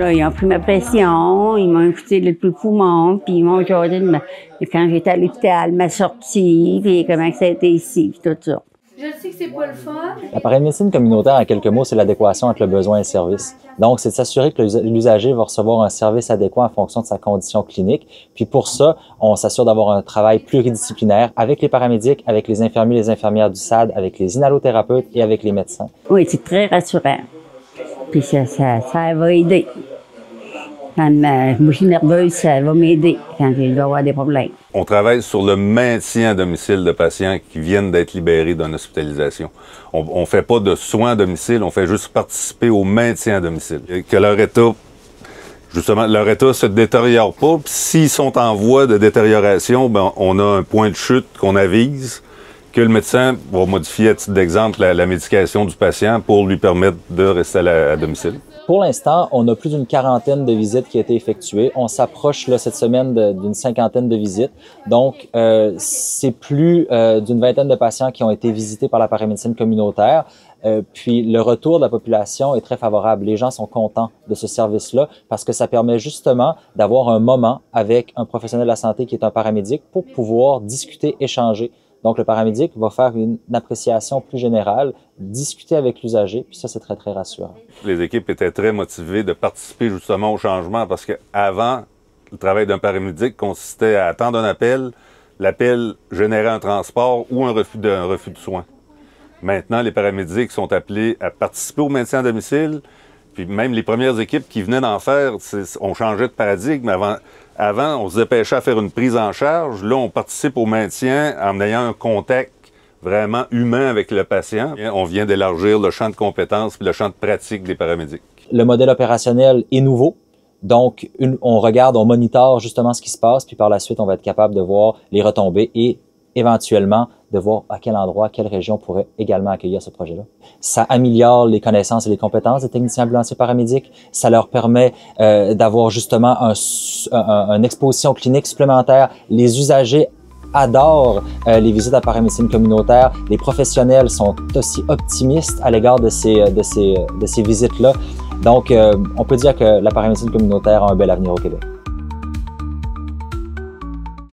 là, ils ont pris ma pression, ils m'ont écouté le plus poumon, puis ils m'ont jasé quand j'étais à l'hôpital, ma sortie, puis comment ça a été ici, puis tout ça. Je sais que c'est pas le fun. La paramédecine communautaire, en quelques mots, c'est l'adéquation entre le besoin et le service. Donc, c'est de s'assurer que l'usager va recevoir un service adéquat en fonction de sa condition clinique. Puis pour ça, on s'assure d'avoir un travail pluridisciplinaire avec les paramédics, avec les infirmiers, les infirmières du SAD, avec les inhalothérapeutes et avec les médecins. Oui, c'est très rassurant. Puis ça va aider. Quand je suis nerveuse, ça va m'aider quand je dois avoir des problèmes. On travaille sur le maintien à domicile de patients qui viennent d'être libérés d'une hospitalisation. On ne fait pas de soins à domicile, on fait juste participer au maintien à domicile. Que leur état, justement, leur état se détériore pas. Puis s'ils sont en voie de détérioration, ben, on a un point de chute qu'on avise, que le médecin va modifier, à titre d'exemple, la médication du patient pour lui permettre de rester à domicile. Pour l'instant, on a plus d'une quarantaine de visites qui ont été effectuées. On s'approche là cette semaine d'une cinquantaine de visites. Donc, c'est plus d'une vingtaine de patients qui ont été visités par la paramédecine communautaire. Puis le retour de la population est très favorable. Les gens sont contents de ce service-là parce que ça permet justement d'avoir un moment avec un professionnel de la santé qui est un paramédic pour pouvoir discuter, échanger. Donc, le paramédic va faire une appréciation plus générale, discuter avec l'usager, puis ça, c'est très, très rassurant. Les équipes étaient très motivées de participer justement au changement parce qu'avant, le travail d'un paramédic consistait à attendre un appel, l'appel générait un transport ou un refus de soins. Maintenant, les paramédics sont appelés à participer au maintien à domicile, puis même les premières équipes qui venaient d'en faire, on changeait de paradigme. Avant, on se dépêchait à faire une prise en charge. Là, on participe au maintien en ayant un contact vraiment humain avec le patient. On vient d'élargir le champ de compétences et le champ de pratique des paramédics. Le modèle opérationnel est nouveau. Donc, on regarde, on monitore justement ce qui se passe, puis par la suite, on va être capable de voir les retombées et éventuellement de voir à quel endroit, quelle région pourrait également accueillir ce projet-là. Ça améliore les connaissances et les compétences des techniciens ambulanciers paramédics. Ça leur permet d'avoir justement une exposition clinique supplémentaire. Les usagers adorent les visites à paramédecine communautaire. Les professionnels sont aussi optimistes à l'égard de ces visites-là. Donc, on peut dire que la paramédecine communautaire a un bel avenir au Québec.